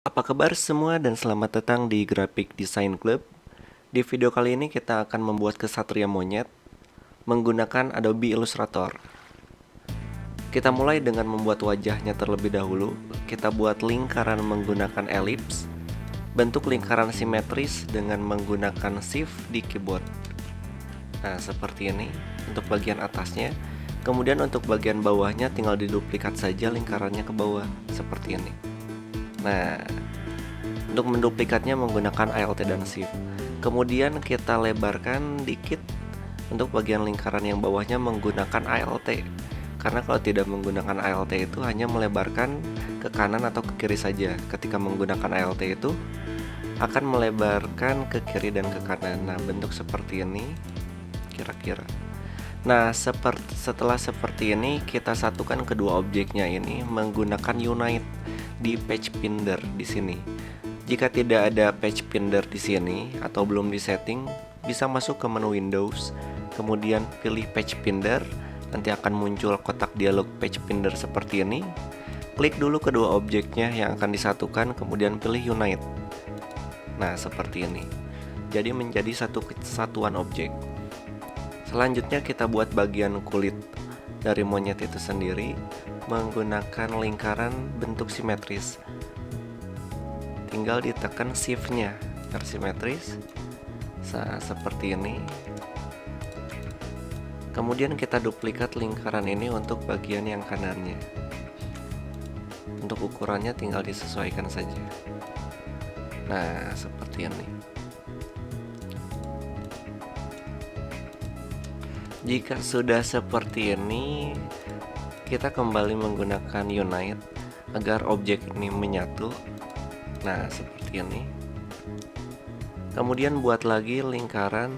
Apa kabar semua dan selamat datang di Graphic Design Club. Di video kali ini kita akan membuat kesatria monyet menggunakan Adobe Illustrator. Kita mulai dengan membuat wajahnya terlebih dahulu. Kita buat lingkaran menggunakan elips, bentuk lingkaran simetris dengan menggunakan shift di keyboard. Nah, seperti ini untuk bagian atasnya. Kemudian untuk bagian bawahnya tinggal diduplikat saja lingkarannya ke bawah, seperti ini. Nah, untuk menduplikatnya menggunakan Alt dan Shift. Kemudian kita lebarkan dikit untuk bagian lingkaran yang bawahnya menggunakan Alt. Karena kalau tidak menggunakan Alt itu hanya melebarkan ke kanan atau ke kiri saja. Ketika menggunakan Alt itu akan melebarkan ke kiri dan ke kanan. Nah, bentuk seperti ini kira-kira. Nah, setelah seperti ini kita satukan kedua objeknya ini menggunakan Unite di Page Finder di sini. Jika tidak ada Page Finder di sini atau belum disetting, bisa masuk ke menu Windows, kemudian pilih Page Finder, nanti akan muncul kotak dialog Page Finder seperti ini. Klik dulu kedua objeknya yang akan disatukan, kemudian pilih Unite. Nah, seperti ini. Jadi menjadi satu kesatuan objek. Selanjutnya kita buat bagian kulit dari monyet itu sendiri menggunakan lingkaran bentuk simetris. Tinggal ditekan shift-nya agar simetris. Seperti ini. Kemudian kita duplikat lingkaran ini untuk bagian yang kanannya. Untuk ukurannya tinggal disesuaikan saja. Nah, seperti ini. Jika sudah seperti ini, kita kembali menggunakan Unite agar objek ini menyatu. Nah, seperti ini. Kemudian buat lagi lingkaran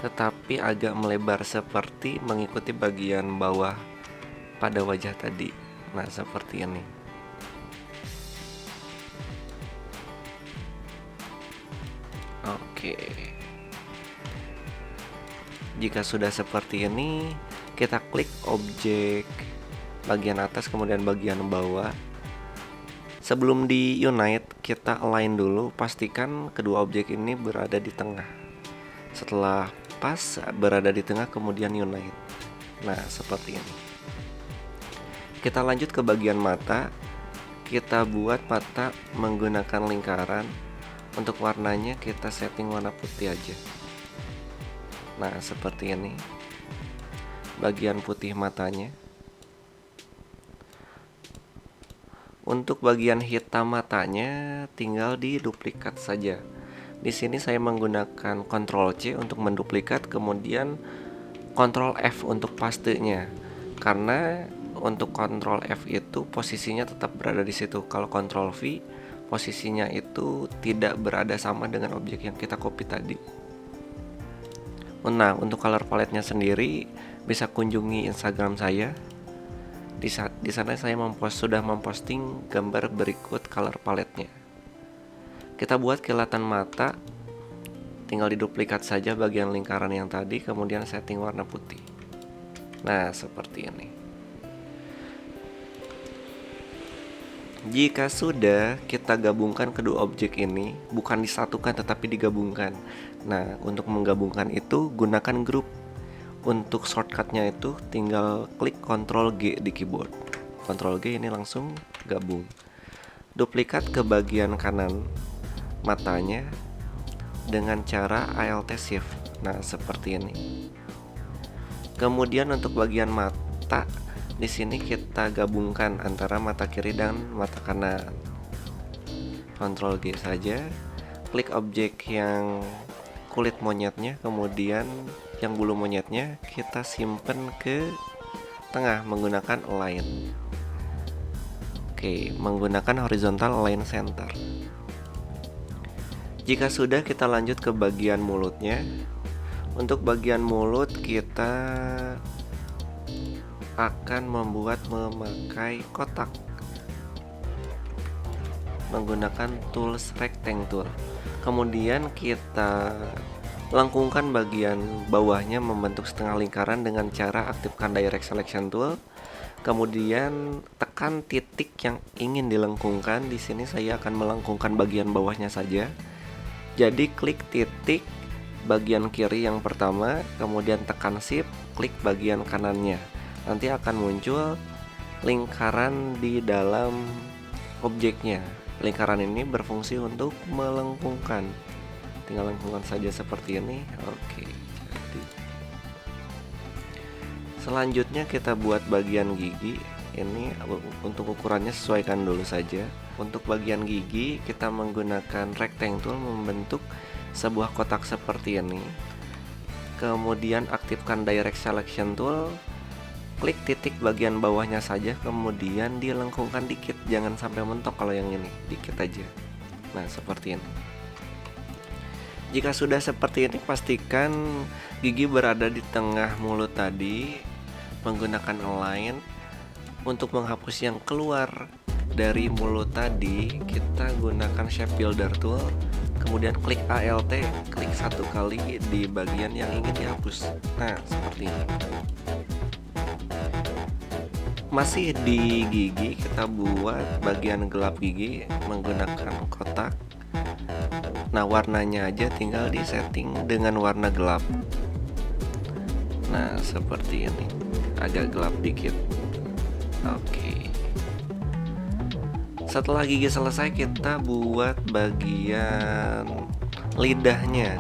tetapi agak melebar seperti mengikuti bagian bawah pada wajah tadi. Nah, seperti ini. Oke. Jika sudah seperti ini, kita klik objek bagian atas kemudian bagian bawah. Sebelum di Unite, kita align dulu, pastikan kedua objek ini berada di tengah. Setelah pas berada di tengah, kemudian Unite. Nah, seperti ini. Kita lanjut ke bagian mata. Kita buat mata menggunakan lingkaran. Untuk warnanya kita setting warna putih aja. Nah, seperti ini. Bagian putih matanya. Untuk bagian hitam matanya tinggal diduplikat saja. Di sini saya menggunakan Ctrl C untuk menduplikat, kemudian Ctrl F untuk pastenya. Karena untuk Ctrl F itu posisinya tetap berada di situ. Kalau Ctrl V posisinya itu tidak berada sama dengan objek yang kita copy tadi. Nah, untuk color palette-nya sendiri bisa kunjungi Instagram saya. Di sana saya sudah memposting gambar berikut color palette-nya. Kita buat kilatan mata, tinggal diduplikat saja bagian lingkaran yang tadi, kemudian setting warna putih. Nah, seperti ini. Jika sudah, kita gabungkan kedua objek ini, bukan disatukan tetapi digabungkan. Nah, untuk menggabungkan itu gunakan group. Untuk shortcutnya itu tinggal klik Ctrl G di keyboard. Ctrl G ini langsung gabung. Duplikat ke bagian kanan matanya dengan cara Alt Shift. Nah, seperti ini. Kemudian untuk bagian mata, di sini kita gabungkan antara mata kiri dan mata kanan. Ctrl G saja. Klik objek yang kulit monyetnya, kemudian yang bulu monyetnya kita simpan ke tengah menggunakan align. Oke, menggunakan horizontal align center. Jika sudah, kita lanjut ke bagian mulutnya. Untuk bagian mulut kita akan memakai kotak menggunakan tools rectangle. Kemudian kita lengkungkan bagian bawahnya membentuk setengah lingkaran dengan cara aktifkan direct selection tool. Kemudian tekan titik yang ingin dilengkungkan. Di sini saya akan melengkungkan bagian bawahnya saja. Jadi klik titik bagian kiri yang pertama, kemudian tekan shift, klik bagian kanannya. Nanti akan muncul lingkaran di dalam objeknya. Lingkaran ini berfungsi untuk melengkungkan. Tinggal lengkungkan saja seperti ini. Oke. Selanjutnya kita buat bagian gigi. Ini untuk ukurannya sesuaikan dulu saja. Untuk bagian gigi kita menggunakan rectangle tool membentuk sebuah kotak seperti ini. Kemudian aktifkan direct selection tool, klik titik bagian bawahnya saja, kemudian dilengkungkan dikit, jangan sampai mentok. Kalau yang ini dikit aja. Nah, seperti ini. Jika sudah seperti ini, pastikan gigi berada di tengah mulut tadi. Menggunakan align untuk menghapus yang keluar dari mulut tadi, kita gunakan shape builder tool, kemudian klik ALT, klik satu kali di bagian yang ingin dihapus. Nah, seperti ini. Masih di gigi, kita buat bagian gelap gigi menggunakan kotak. Nah, warnanya aja tinggal di setting dengan warna gelap. Nah, seperti ini. Agak gelap dikit. Oke. Setelah gigi selesai, kita buat bagian lidahnya.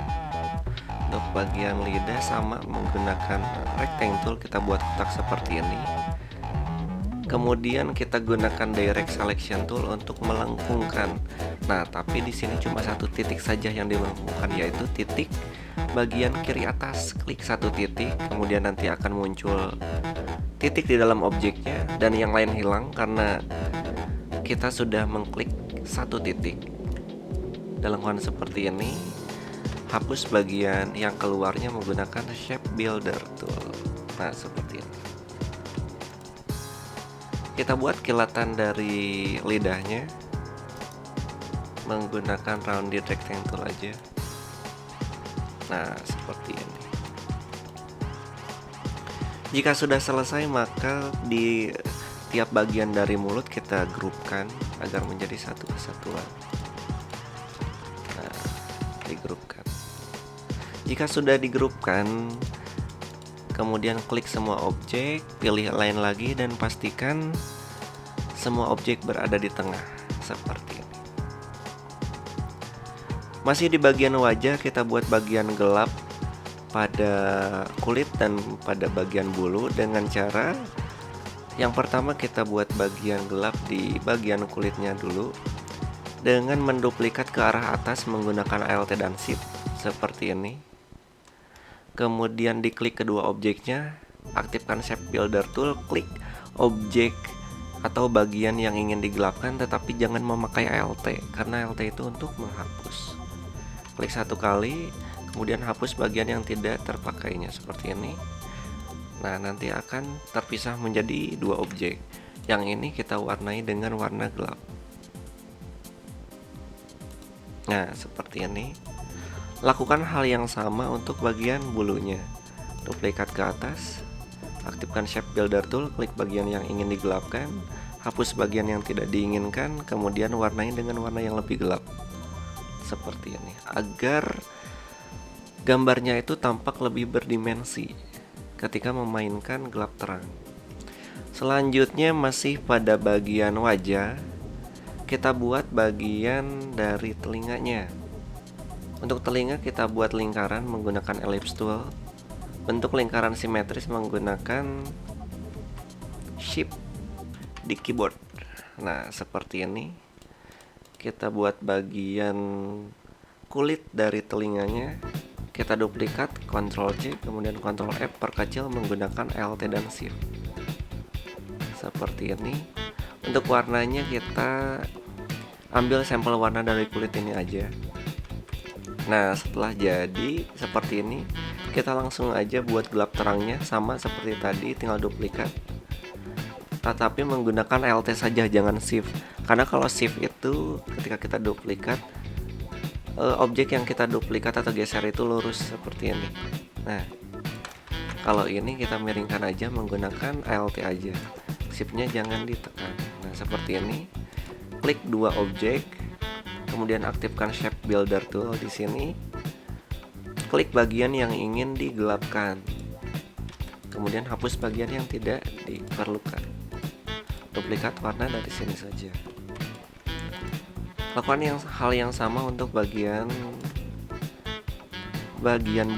Untuk bagian lidah sama menggunakan rectangle tool, kita buat kotak seperti ini. Kemudian kita gunakan direct selection tool untuk melengkungkan. Nah, tapi di sini cuma satu titik saja yang dilengkungkan, yaitu titik bagian kiri atas. Klik satu titik, kemudian nanti akan muncul titik di dalam objeknya dan yang lain hilang karena kita sudah mengklik satu titik. Dilengkungkan seperti ini. Hapus bagian yang keluarnya menggunakan shape builder tool. Nah, seperti ini. Kita buat kilatan dari lidahnya menggunakan rounded rectangle aja. Nah, seperti ini. Jika sudah selesai, maka di tiap bagian dari mulut kita grupkan agar menjadi satu kesatuan. Nah, digrupkan. Jika sudah digrupkan, kemudian klik semua objek, pilih lain lagi dan pastikan semua objek berada di tengah seperti ini. Masih di bagian wajah, kita buat bagian gelap pada kulit dan pada bagian bulu dengan cara yang pertama kita buat bagian gelap di bagian kulitnya dulu dengan menduplikat ke arah atas menggunakan ALT dan Shift seperti ini. Kemudian diklik kedua objeknya, aktifkan shape builder tool, klik objek atau bagian yang ingin digelapkan, tetapi jangan memakai ALT karena ALT itu untuk menghapus. Klik satu kali, kemudian hapus bagian yang tidak terpakainya seperti ini. Nah, nanti akan terpisah menjadi dua objek. Yang ini kita warnai dengan warna gelap. Nah, seperti ini. Lakukan hal yang sama untuk bagian bulunya. Duplikat ke atas, aktifkan shape builder tool, klik bagian yang ingin digelapkan, hapus bagian yang tidak diinginkan, kemudian warnai dengan warna yang lebih gelap. Seperti ini, agar gambarnya itu tampak lebih berdimensi ketika memainkan gelap terang. Selanjutnya masih pada bagian wajah, kita buat bagian dari telinganya. Untuk telinga kita buat lingkaran menggunakan ellipse tool. Bentuk lingkaran simetris menggunakan shift di keyboard. Nah, seperti ini. Kita buat bagian kulit dari telinganya. Kita duplikat, Ctrl C, kemudian Ctrl F, perkecil menggunakan ALT dan Shift. Seperti ini. Untuk warnanya kita ambil sampel warna dari kulit ini aja. Nah, setelah jadi seperti ini, kita langsung aja buat gelap terangnya sama seperti tadi, tinggal duplikat. Tetapi menggunakan ALT saja, jangan Shift. Karena kalau Shift itu ketika kita duplikat, objek yang kita duplikat atau geser itu lurus seperti ini. Nah, kalau ini kita miringkan aja menggunakan ALT aja. Shift-nya jangan ditekan. Nah, seperti ini. Klik dua objek, kemudian aktifkan Shape Builder Tool di sini. Klik bagian yang ingin digelapkan. Kemudian hapus bagian yang tidak diperlukan. Duplikat warna dari sini saja. Lakukan hal yang sama untuk bagian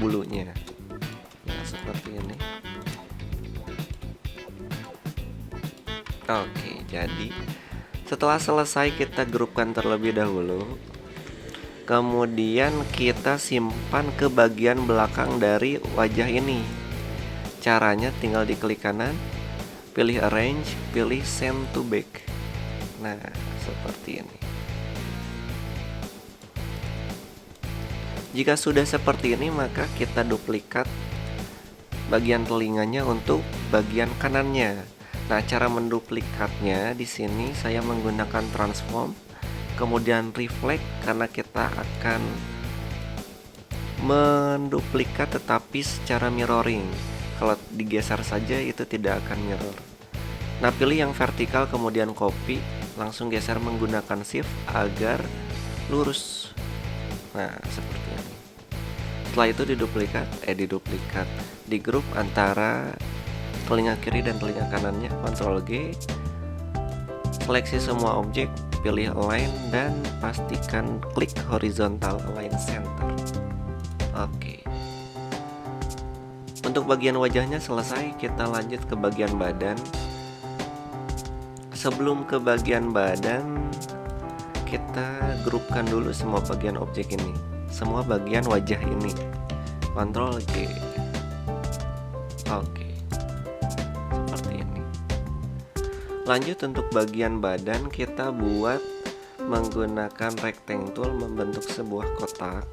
bulunya. Ya, seperti ini. Oke, jadi setelah selesai kita grupkan terlebih dahulu. Kemudian kita simpan ke bagian belakang dari wajah ini. Caranya tinggal diklik kanan, pilih Arrange, pilih Send to Back. Nah, seperti ini. Jika sudah seperti ini, maka kita duplikat bagian telinganya untuk bagian kanannya. Nah, cara menduplikatnya di sini saya menggunakan transform, kemudian reflect karena kita akan menduplikat tetapi secara mirroring. Kalau digeser saja itu tidak akan mirror. Nah, pilih yang vertikal kemudian copy, langsung geser menggunakan shift agar lurus. Nah, seperti ini. Setelah itu diduplikat, di grup antara telinga kiri dan telinga kanannya, Ctrl G, seleksi semua objek, pilih align dan pastikan klik horizontal align center. Oke. Untuk bagian wajahnya selesai, kita lanjut ke bagian badan. Sebelum ke bagian badan, kita grupkan dulu semua bagian objek ini, semua bagian wajah ini. Ctrl G. Oke. Lanjut untuk bagian badan, kita buat menggunakan rectangle tool, membentuk sebuah kotak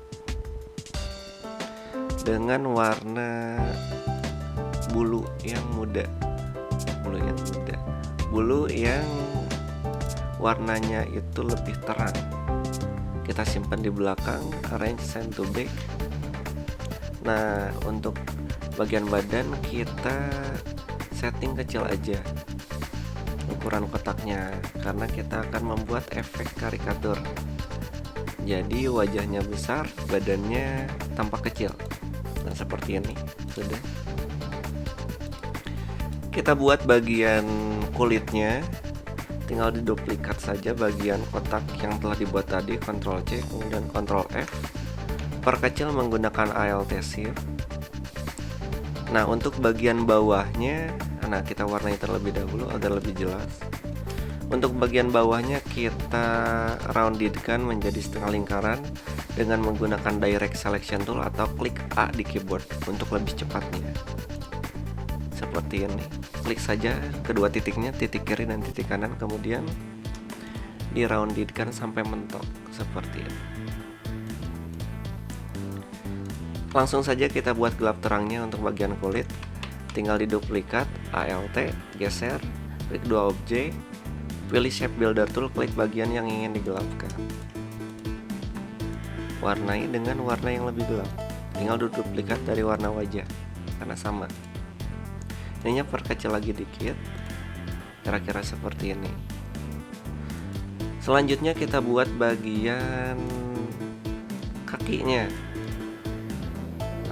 dengan warna bulu yang muda. Bulu yang warnanya itu lebih terang. Kita simpan di belakang, Arrange, Send to Back. Nah, untuk bagian badan kita setting kecil aja ukuran kotaknya karena kita akan membuat efek karikatur. Jadi wajahnya besar, badannya tampak kecil. Nah, seperti ini sudah. Kita buat bagian kulitnya, tinggal diduplikat saja bagian kotak yang telah dibuat tadi, Ctrl C kemudian Ctrl F. Perkecil menggunakan Alt Shift. Nah, untuk bagian bawahnya, kita warnai terlebih dahulu agar lebih jelas. Untuk bagian bawahnya kita roundedkan menjadi setengah lingkaran dengan menggunakan Direct Selection Tool atau klik A di keyboard untuk lebih cepatnya. Seperti ini. Klik saja kedua titiknya, titik kiri dan titik kanan, kemudian di roundedkan sampai mentok seperti ini. Langsung saja kita buat gelap terangnya untuk bagian kulit. Tinggal diduplikat, Alt, geser, klik dua objek, pilih Shape Builder Tool, klik bagian yang ingin digelapkan. Warnai dengan warna yang lebih gelap. Tinggal diduplikat dari warna wajah, karena sama. Ininya perkecil lagi dikit, kira-kira seperti ini. Selanjutnya kita buat bagian kakinya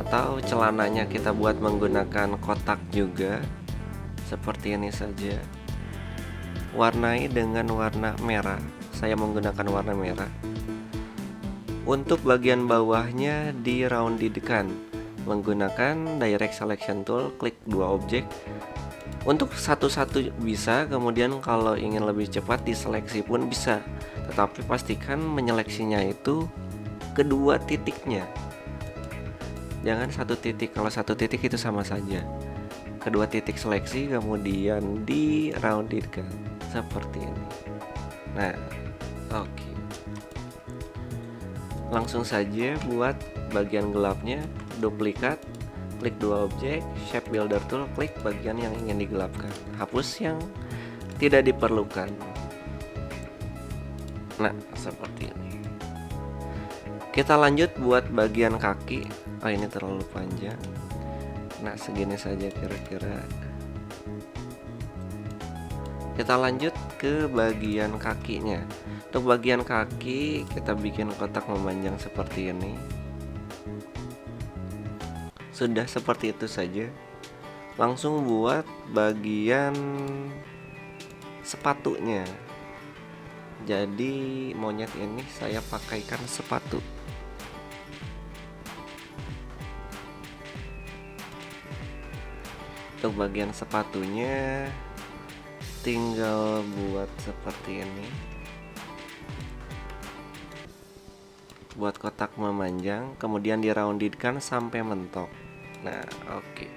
atau celananya, kita buat menggunakan kotak juga seperti ini saja. Warnai dengan warna merah, saya menggunakan warna merah. Untuk bagian bawahnya di roundedkan menggunakan Direct Selection Tool, klik dua objek. Untuk satu-satu bisa, kemudian kalau ingin lebih cepat diseleksi pun bisa, tetapi pastikan menyeleksinya itu kedua titiknya. Jangan satu titik, kalau satu titik itu sama saja. Kedua titik seleksi kemudian di roundedkan seperti ini. Nah, oke. Langsung saja buat bagian gelapnya, duplikat, klik dua objek, Shape Builder Tool, klik bagian yang ingin digelapkan, hapus yang tidak diperlukan. Nah, seperti ini. Kita lanjut buat bagian kaki. Ini terlalu panjang. Nah, segini saja kira-kira. Kita lanjut ke bagian kakinya. Untuk bagian kaki kita bikin kotak memanjang seperti ini. Sudah seperti itu saja. Langsung buat bagian sepatunya. Jadi monyet ini saya pakaikan sepatu. Untuk bagian sepatunya tinggal buat seperti ini. Buat kotak memanjang, kemudian di-roundedkan sampai mentok. Nah, oke.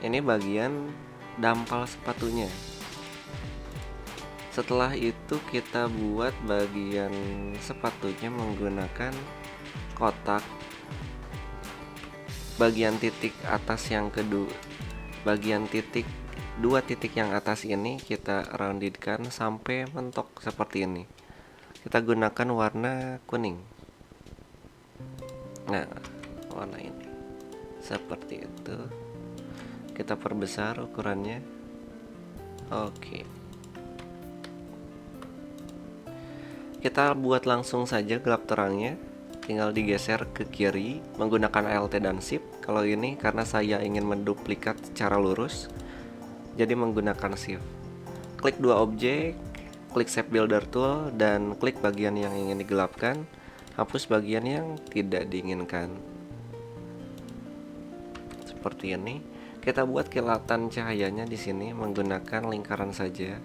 Ini bagian dampal sepatunya. Setelah itu kita buat bagian sepatunya menggunakan kotak. Bagian titik atas yang kedua, bagian titik 2 titik yang atas ini kita roundedkan sampai mentok seperti ini. Kita gunakan warna kuning. Nah, warna ini seperti itu. Kita perbesar ukurannya. Oke. Kita buat langsung saja gelap terangnya. Tinggal digeser ke kiri menggunakan Alt dan Shift. Kalau ini karena saya ingin menduplikat secara lurus, jadi menggunakan Shift. Klik 2 objek, klik Shape Builder Tool, dan klik bagian yang ingin digelapkan. Hapus bagian yang tidak diinginkan. Seperti ini. Kita buat kilatan cahayanya di sini menggunakan lingkaran saja.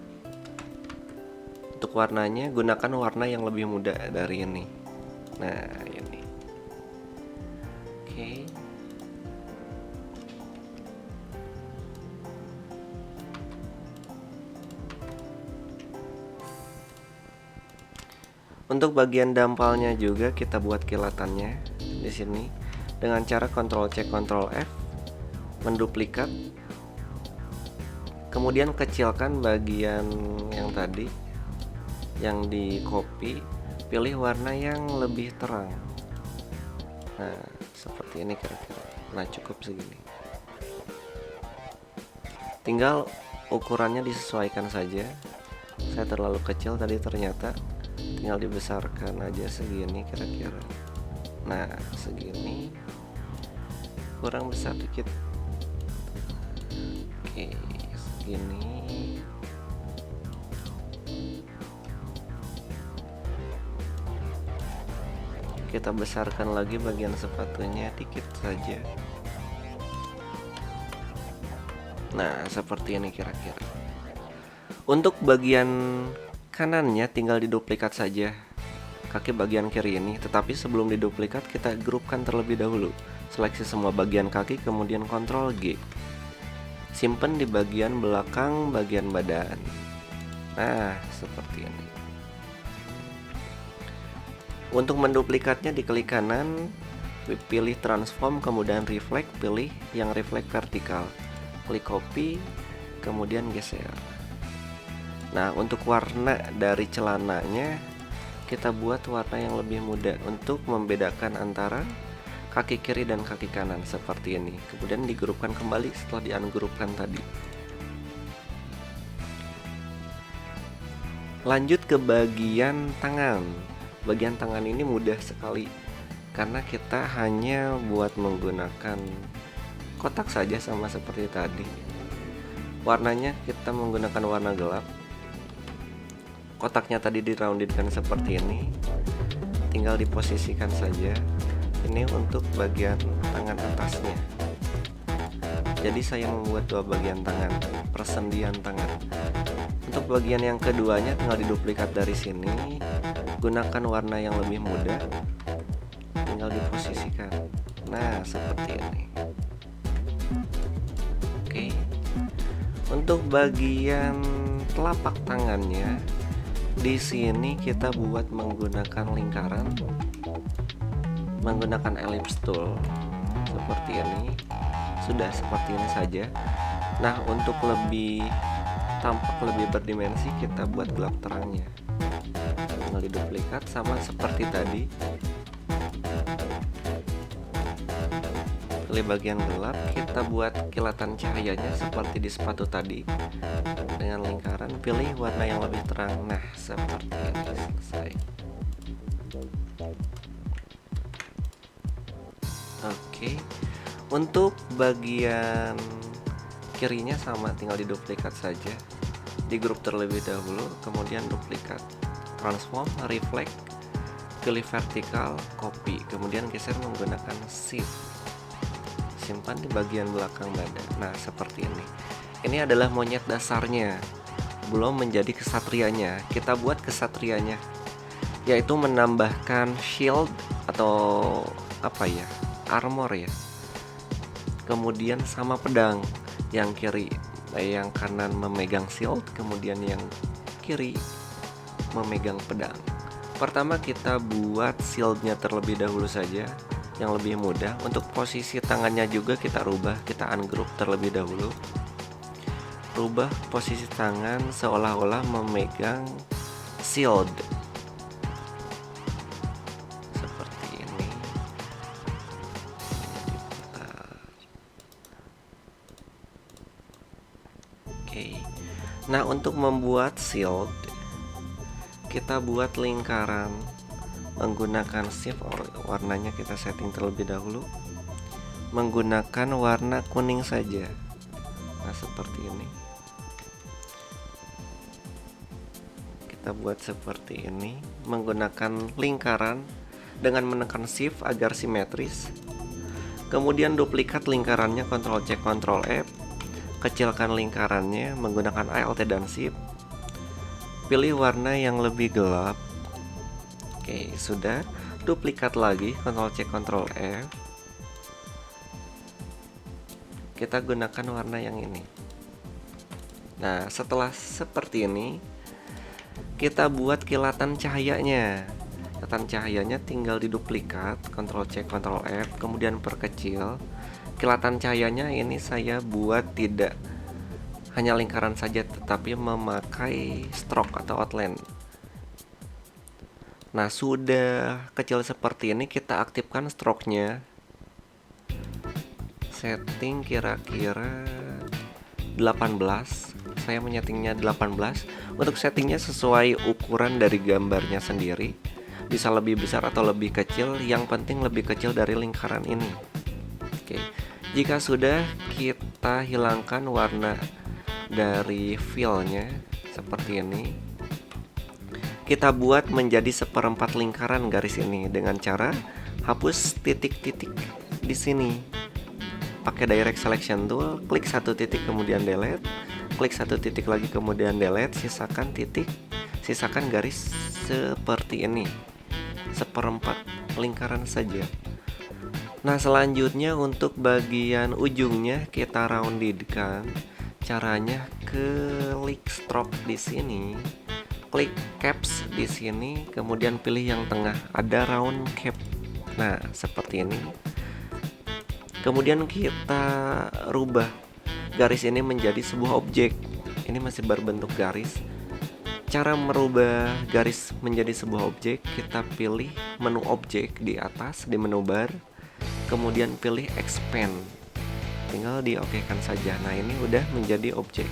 Untuk warnanya gunakan warna yang lebih muda dari ini. Nah, ini. Oke. Untuk bagian dampalnya juga kita buat kilatannya di sini dengan cara Ctrl C Ctrl F, menduplikat. Kemudian kecilkan bagian yang tadi yang di copy, pilih warna yang lebih terang. Nah, seperti ini kira-kira. Nah, cukup segini. Tinggal ukurannya disesuaikan saja. Saya terlalu kecil tadi ternyata. Tinggal dibesarkan aja segini kira-kira. Nah, segini. Kurang besar dikit. Oke, segini. Kita besarkan lagi bagian sepatunya dikit saja. Nah, seperti ini kira-kira. Untuk bagian kanannya tinggal diduplikat saja kaki bagian kiri ini, tetapi sebelum diduplikat kita grupkan terlebih dahulu. Seleksi semua bagian kaki, kemudian Ctrl G. Simpan di bagian belakang bagian badan. Nah, seperti ini. Untuk menduplikatnya diklik kanan, pilih transform, kemudian reflect, pilih yang reflect vertikal. Klik copy, kemudian geser. Nah, untuk warna dari celananya kita buat warna yang lebih muda untuk membedakan antara kaki kiri dan kaki kanan seperti ini. Kemudian digrupkan kembali setelah di-ungroupkan tadi. Lanjut ke bagian tangan. Bagian tangan ini mudah sekali karena kita hanya buat menggunakan kotak saja sama seperti tadi. Warnanya kita menggunakan warna gelap. Kotaknya tadi di-roundedkan seperti ini. Tinggal diposisikan saja. Ini untuk bagian tangan atasnya. Jadi saya membuat 2 bagian tangan, persendian tangan. Untuk bagian yang keduanya tinggal diduplikat dari sini. Gunakan warna yang lebih muda. Tinggal diposisikan. Nah, seperti ini. Oke. Untuk bagian telapak tangannya, di sini kita buat menggunakan lingkaran, menggunakan ellipse tool seperti ini. Sudah seperti ini saja. Nah, untuk lebih tampak lebih berdimensi kita buat gelap terangnya. Tinggal diduplikat sama seperti tadi. pilih bagian gelap, kita buat kilatan cahayanya seperti di sepatu tadi dengan lingkaran. Pilih warna yang lebih terang. Nah, seperti ini. Selesai. Oke, untuk bagian kirinya sama, tinggal diduplikat saja. Di grup terlebih dahulu, kemudian duplikat, transform, reflect, pilih vertikal, copy, kemudian geser menggunakan shift, simpan di bagian belakang badan. Nah, seperti ini. Ini adalah monyet dasarnya, belum menjadi kesatrianya. Kita buat kesatrianya, yaitu menambahkan shield atau apa ya, armor ya, kemudian sama pedang. Yang kiri, yang kanan memegang shield, kemudian yang kiri memegang pedang. Pertama kita buat shieldnya terlebih dahulu saja, yang lebih mudah. Untuk posisi tangannya juga kita rubah, kita ungroup terlebih dahulu. Rubah posisi tangan seolah-olah memegang shield. Seperti ini. Oke. Nah, untuk membuat shield, kita buat lingkaran menggunakan shift. Warnanya kita setting terlebih dahulu menggunakan warna kuning saja. Nah, seperti ini. Kita buat seperti ini menggunakan lingkaran dengan menekan shift agar simetris. Kemudian duplikat lingkarannya, Ctrl C Ctrl F, kecilkan lingkarannya menggunakan Alt dan Shift. Pilih warna yang lebih gelap. Oke, sudah. Duplikat lagi, Ctrl C Ctrl F. Kita gunakan warna yang ini. Nah, setelah seperti ini, kita buat kilatan cahayanya. Kilatan cahayanya tinggal diduplikat, Ctrl C Ctrl F, kemudian perkecil. Kilatan cahayanya ini saya buat tidak hanya lingkaran saja, tetapi memakai stroke atau outline. Nah, sudah kecil seperti ini, kita aktifkan stroke-nya. Setting kira-kira 18. Saya menyetingnya 18. Untuk settingnya sesuai ukuran dari gambarnya sendiri. Bisa lebih besar atau lebih kecil, yang penting lebih kecil dari lingkaran ini. Oke. Jika sudah, kita hilangkan warna dari fill-nya seperti ini. Kita buat menjadi seperempat lingkaran garis ini dengan cara hapus titik-titik di sini. Pakai direct selection tool, klik satu titik kemudian delete, klik satu titik lagi kemudian delete, sisakan titik, sisakan garis seperti ini. Seperempat lingkaran saja. Nah, selanjutnya untuk bagian ujungnya kita roundedkan. Caranya klik stroke di sini, klik caps di sini, kemudian pilih yang tengah ada round cap. Nah, seperti ini. Kemudian kita rubah garis ini menjadi sebuah objek. Ini masih berbentuk garis. Cara merubah garis menjadi sebuah objek, kita pilih menu objek di atas di menu bar, kemudian pilih expand. Tinggal di-okekan saja. Nah, ini udah menjadi objek.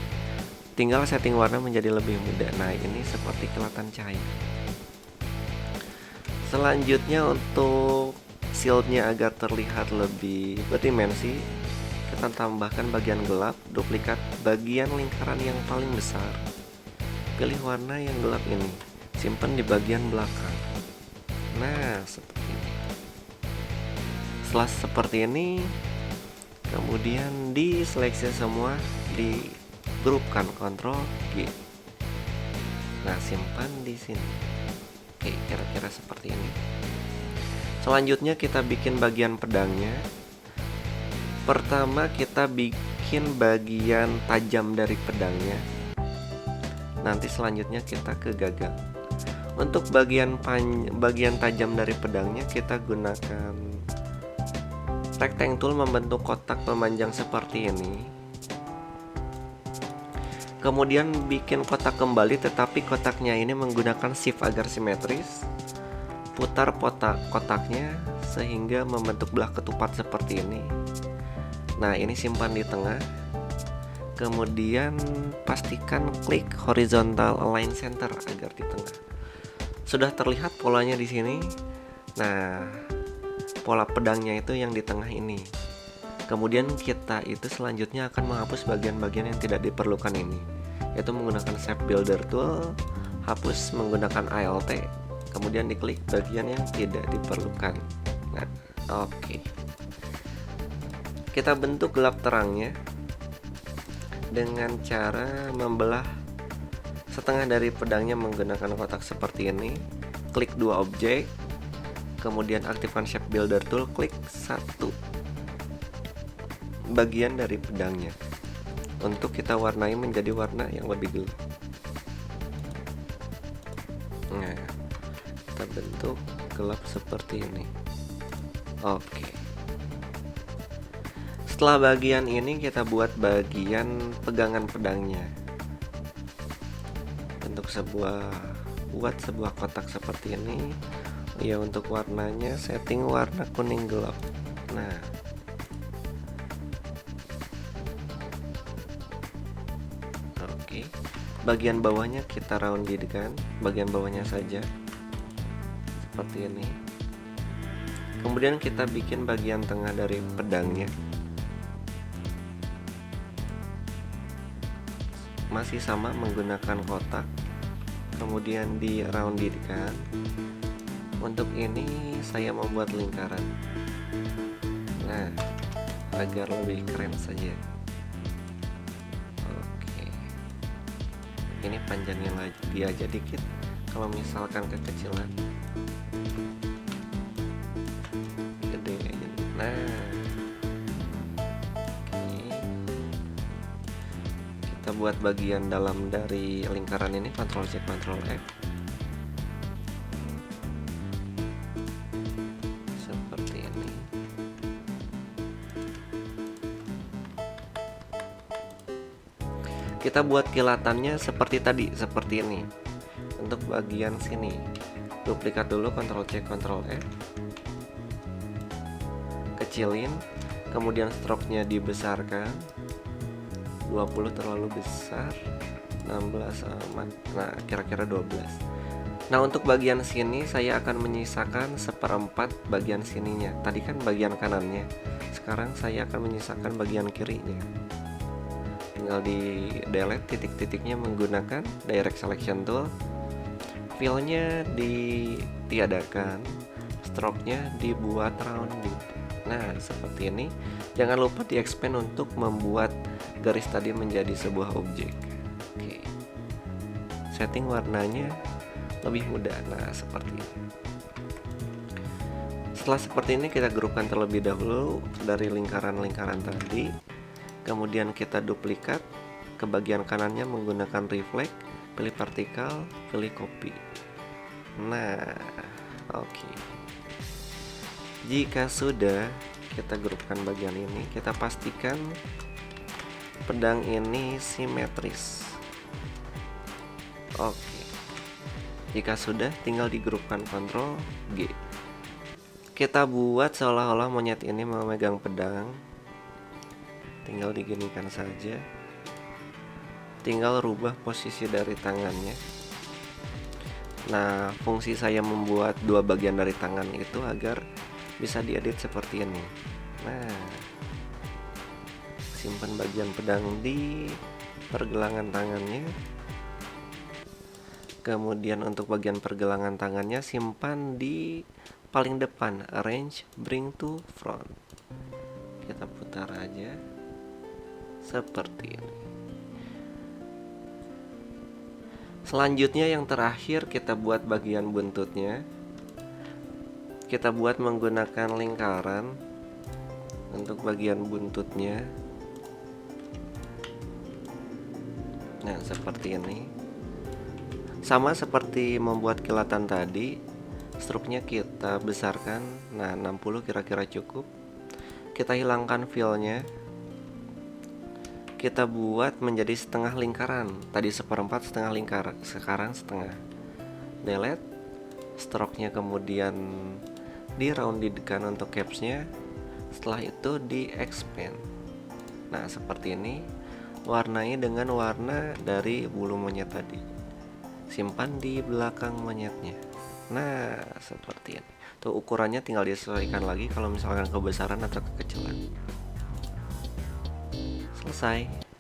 Tinggal setting warna menjadi lebih mudah. Nah, ini seperti kilatan cahaya. Selanjutnya untuk shieldnya agar terlihat lebih berdimensi, kita tambahkan bagian gelap, duplikat bagian lingkaran yang paling besar. Pilih warna yang gelap ini, simpan di bagian belakang. Nah, seperti ini. Setelah seperti ini, kemudian diseleksi semua, digrupkan Ctrl G. Nah, simpan di sini. Oke, kira-kira seperti ini. Selanjutnya kita bikin bagian pedangnya. Pertama kita bikin bagian tajam dari pedangnya. Nanti selanjutnya kita ke gagang. Untuk bagian tajam dari pedangnya kita gunakan rectangle tool membentuk kotak memanjang seperti ini. Kemudian bikin kotak kembali, tetapi kotaknya ini menggunakan shift agar simetris. Putar kotaknya sehingga membentuk belah ketupat seperti ini. Nah, ini simpan di tengah. Kemudian pastikan klik horizontal align center agar di tengah. Sudah terlihat polanya di sini. Nah, pola pedangnya itu yang di tengah ini. Kemudian kita itu selanjutnya akan menghapus bagian-bagian yang tidak diperlukan ini, yaitu menggunakan Shape Builder Tool, hapus menggunakan Alt, kemudian diklik bagian yang tidak diperlukan. Nah, oke. Kita bentuk gelap terangnya dengan cara membelah setengah dari pedangnya menggunakan kotak seperti ini. Klik dua objek, kemudian aktifkan Shape Builder Tool, klik satu bagian dari pedangnya untuk kita warnai menjadi warna yang lebih gelap. Nah, kita bentuk gelap seperti ini. Oke. Setelah bagian ini kita buat bagian pegangan pedangnya. Buat sebuah kotak seperti ini. Ya, untuk warnanya setting warna kuning gelap. Nah, oke. Bagian bawahnya kita roundedkan, bagian bawahnya saja seperti ini. Kemudian kita bikin bagian tengah dari pedangnya. Masih sama menggunakan kotak, kemudian di roundedkan. Untuk ini saya membuat lingkaran. Nah, agar lebih keren saja. Oke. Ini panjangnya lagi aja dikit. Kalau misalkan kekecilan, gede aja. Nah, kita buat bagian dalam dari lingkaran ini, Ctrl C Ctrl F seperti ini. Kita buat kilatannya seperti tadi, seperti ini. Untuk bagian sini duplikat dulu, Ctrl C Ctrl F, kecilin, kemudian stroke-nya dibesarkan. 20 terlalu besar, 16 aman. Nah, kira-kira 12. Nah, untuk bagian sini saya akan menyisakan 1/4 bagian sininya. Tadi kan bagian kanannya, sekarang saya akan menyisakan bagian kirinya. Tinggal di delete titik-titiknya menggunakan Direct Selection Tool. Fill-nya ditiadakan, stroke-nya dibuat rounded. Nah, seperti ini. Jangan lupa di-expand untuk membuat garis tadi menjadi sebuah objek. Oke. Setting warnanya lebih mudah. Nah, seperti ini. Setelah seperti ini, kita grupkan terlebih dahulu dari lingkaran-lingkaran tadi. Kemudian kita duplikat ke bagian kanannya menggunakan reflect, pilih vertikal, pilih copy. Nah, oke. Jika sudah, kita grupkan bagian ini. Kita pastikan pedang ini simetris. Oke. Jika sudah, tinggal digrupkan Ctrl G. Kita buat seolah-olah monyet ini memegang pedang. Tinggal diginikan saja. Tinggal rubah posisi dari tangannya. Nah, fungsi saya membuat dua bagian dari tangan itu agar bisa diedit seperti ini. Nah, simpan bagian pedang di pergelangan tangannya. Kemudian untuk bagian pergelangan tangannya simpan di paling depan, arrange, bring to front. Kita putar aja seperti ini. Selanjutnya yang terakhir kita buat bagian buntutnya. Kita buat menggunakan lingkaran untuk bagian buntutnya. Nah, seperti ini. Sama seperti membuat kilatan tadi, struknya kita besarkan. Nah, 60 kira-kira cukup. Kita hilangkan fill-nya. Kita buat menjadi setengah lingkaran. Tadi 1/4 setengah lingkaran, sekarang setengah. Delete, stroke-nya kemudian di roundedkan untuk caps-nya. Setelah itu di expand. Nah, seperti ini. Warnai dengan warna dari bulu monyet tadi. Simpan di belakang monyetnya. Nah, seperti ini. Tuh ukurannya tinggal disesuaikan lagi kalau misalkan kebesaran atau kekecilan. Selesai.